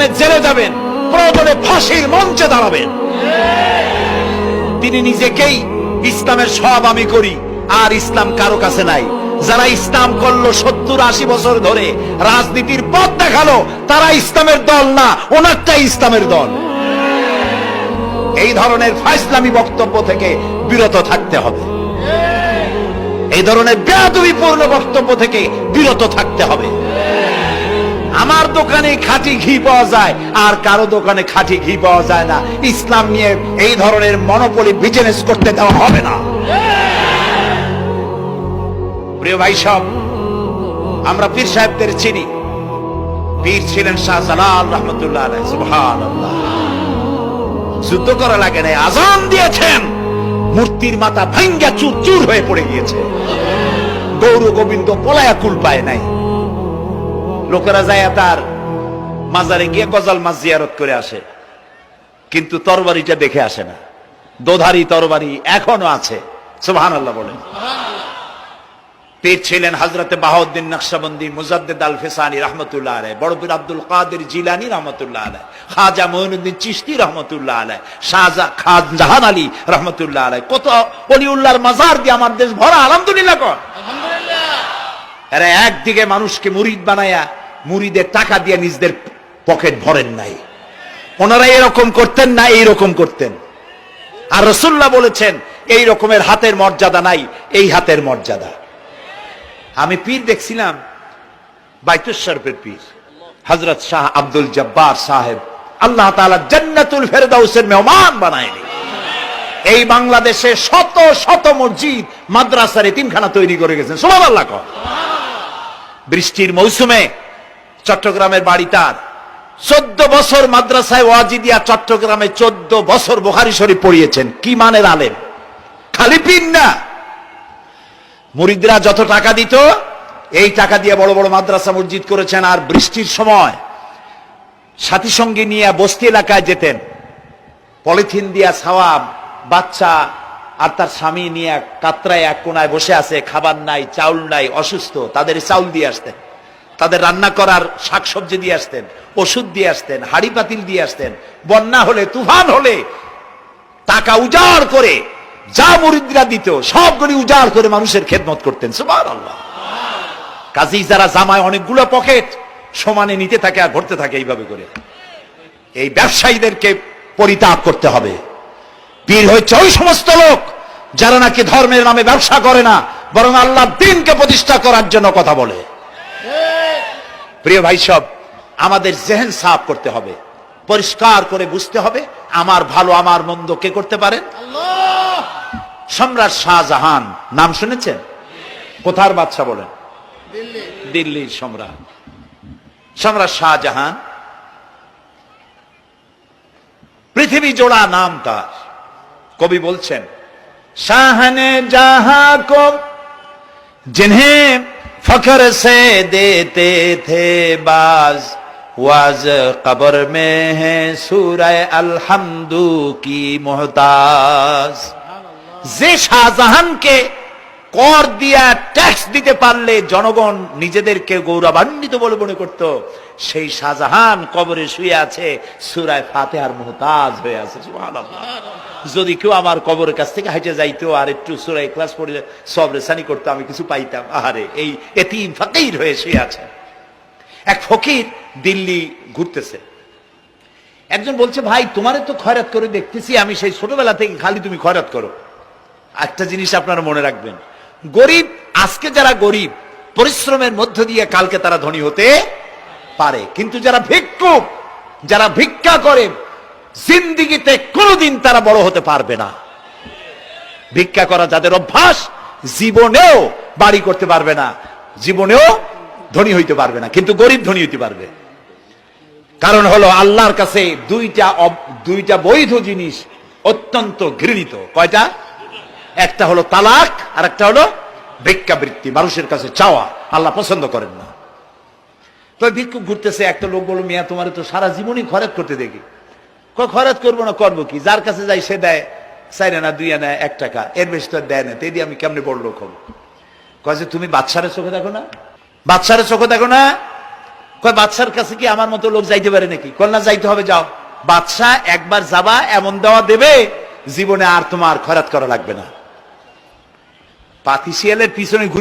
প্রয়োজনে জেলে যাবেন, প্রয়োজনে ফাঁসির মঞ্চে দাঁড়াবেন। তিনি নিজেকেই ইসলামের সব আমি করি, আর ইসলাম কারো কাছে নাই। যারা ইসলাম করলো 70-80 বছর ধরে, রাজনীতির পথ দেখালো, তারা ইসলামের দল না, ওনারটাই ইসলামের দল। এই ধরনের ফাইসলামি বক্তব্য থেকে বিরত থাকতে হবে, এই ধরনের বেয়াদবিপূর্ণ বক্তব্য থেকে বিরত থাকতে হবে। আমার দোকানে খাঁটি ঘি পাওয়া যায়, আর কারো দোকানে খাঁটি ঘি পাওয়া যায় না। ইসলাম নিয়ে এই ধরনের মনোপলি বিজনেস করতে দেওয়া হবে না। প্রিয় ভাই সব, আমরা পীর সাহেবদের চিনি। পীর ছিলেন শাহজালাল রহমতুল্লাহ আলাইহি। সুবহানাল্লাহ। যুদ্ধ করা লাগে না, আজান দিয়েছেন, মূর্তির মাথা ভাঙ্গা চুর চুর হয়ে পড়ে গিয়েছে। গৌর গোবিন্দ পলায়া কুল পায় নাই। লোকেরা যায় তার মাজারে গিয়ে গজাল মাছ জিয়ারত করে আসে, কিন্তু তরবারিটা দেখে আসে না। দোধারি তরবারি এখনো আছে। সুবহানাল্লাহ বলেন। পীর ছিলেন হযরতে বাহাউদ্দিন নকশবন্দি, মুজাদ্দিদ আল ফিসানি রহমতুল্লাহ আলাইহি, বড় পীর আব্দুল কাদের জিলানী রহমতুল্লাহ আলাইহি, খাজা মুঈনুদ্দিন চিশতি রহমতুল্লাহ আলাইহি, শাহজাহান আলী রহমতুল্লাহ আলাইহি। কত ওলিউল্লাহর মাজার দিয়ে আমার দেশ ভরা। আলহামদুলিল্লাহ কর। আলহামদুলিল্লাহ। এরা একদিকে মানুষকে মুরিদ বানায়া মুরিদের টাকা দিয়ে নিজেদের পকেট ভরেন নাই। ওনারা এরকম করতেন না, এইরকম করতেন। আর রাসূলুল্লাহ বলেছেন এই রকমের হাতের মর্যাদা নাই, এই হাতের মর্যাদা। আমি পীর দেখছিলাম, বাইতুল শরীফের পীর হযরত শাহ আব্দুল জব্বার সাহেব, আল্লাহ তাআলা জান্নাতুল ফেরদাউসের মেহমান বানায়নি। এই বাংলাদেশে শত শত মসজিদ, মাদ্রাসার এতিমখানা তৈরি করে গেছেন। সুবহানাল্লাহ। বৃষ্টির মৌসুমে চট্টগ্রামের বাড়ি তার, 14 বছর মাদ্রাসায় ওয়াজিদিয়া চট্টগ্রামে 14 বছর বুখারী শরীফ পড়িয়েছেন। কি মানের আলেম, খালি পীর না। মুরিদরা যত টাকা দিত, এই টাকা দিয়ে বড় বড় মাদ্রাসা মসজিদ করেছেন। আর বৃষ্টির সময় সাথী সঙ্গী নিয়ে বস্তি এলাকায় যেতেন, পলিথিন দিয়া ছাওয়া, বাচ্চা আর তার স্বামী নিয়ে কাতরায় এক কোনায় বসে আছে, খাবার নাই, চাউল নাই, অসুস্থ, তাদের চাউল দিয়ে আসতেন, তাদের রান্না করার শাকসবজি দিয়ে আসতেন, ওষুধ দিয়ে আসতেন, হাড়ি পাতিল দিয়ে আসতেন। বন্যা হলে, তুফান হলে টাকা উজাড় করে যা মুরিদরা দিত সবগুলি উজাড় করে মানুষের খেদমত করতেন। সুবহানাল্লাহ। কাজী যারা জামায় অনেকগুলো পকেট সমানে নিতে থাকে আর ভরতে থাকে এইভাবে করে, এই ব্যবসায়ীদেরকে পরিত্যাগ করতে হবে। পীর হচ্ছে ওই সমস্ত লোক যারা নাকি ধর্মের নামে ব্যবসা করে না, বরং আল্লাহর দ্বীনকে প্রতিষ্ঠা করার জন্য কথা বলে। প্রিয় ভাই সব, আমাদের জেহেন সাফ করতে হবে, পরিষ্কার করে বুঝতে হবে আমার ভালো আমার মন্দ কে করতে পারেন? আল্লাহ। সম্রাট শাহজাহান নাম শুনেছেন? কোথার বাদশা বলেন? দিল্লির সম্রাট। সম্রাট শাহজাহান পৃথিবী জোড়া নাম তার। কবি বলছেন, শাহনে জাহাं को जिन्हें फख्र से देते थे बाज, वाज कब्र में है सूरह अलहम्दु की मोहताज। যে শাহজাহানকে কর দিয়া ট্যাক্স দিতে পারলে জনগণ নিজেদেরকে গৌরবান্বিত বলে মনে করত, সেই শাহজাহান কবরে শুয়ে আছে, সূরা ফাতিহার মুহতাজ হয়ে আছে। সুবহানাল্লাহ। যদি কেউ আমার কবরের কাছ থেকে হেঁটে যাইতো আর একটু সূরা ইখলাস পড়ে সব রেসানি করতো, আমি কিছু পাইতাম। আহারে, এই এতিম ফকির হয়ে শুয়ে আছে। এক ফকির দিল্লি ঘুরতেছে, একজন বলছে, ভাই তোমারে তো খয়রাত করে দেখতেছি আমি সেই ছোটবেলা থেকে, খালি তুমি খয়রাত করো। একটা জিনিস আপনারা মনে রাখবেন, গরিব, আজকে যারা গরিব পরিশ্রমের মধ্য দিয়ে কালকে তারা ধনী হতে পারে, কিন্তু যারা ভিক্ষুক, যারা ভিক্ষা করে, জিন্দেগিতে কোনোদিন তারা বড় হতে পারবে না। ভিক্ষা করা যাদের অভ্যাস, জীবনেও বাড়ি করতে পারবে না, জীবনেও ধনী হইতে পারবে না, কিন্তু গরিব ধনী হইতে পারবে। কারণ হলো আল্লাহর কাছে দুইটা বৈধ জিনিস অত্যন্ত ঘৃণিত। কয়টা? একটা হলো তালাক, আর একটা হলো ভিক্ষাবৃত্তি, মানুষের কাছে চাওয়া। আল্লাহ পছন্দ করেন না। তো ভিক্ষুক ঘুরতেছে, একটা লোক বলল, মিয়া তোমার তো সারা জীবনই খরচ করতে দেখি। খরচ করবো না, করবো কি? যার কাছে যাই সে দেয় 4 আনা 2 আনা 1 টাকা, এর বেশি তো দেয় না। তেই দিয়ে আমি কেমনে বড় লোক হবো? কয় যে তুমি বাদশারে চোখে দেখো না, বাদশারে চোখে দেখো না? কয় বাদশার কাছে কি আমার মতো লোক যাইতে পারে নাকি? কন্যা যাইতে হবে, যাও। বাদশাহ একবার যাবা এমন দেওয়া দেবে জীবনে আর তোমার খয়রাত করা লাগবে না। পাতি শিয়ালের পিছনে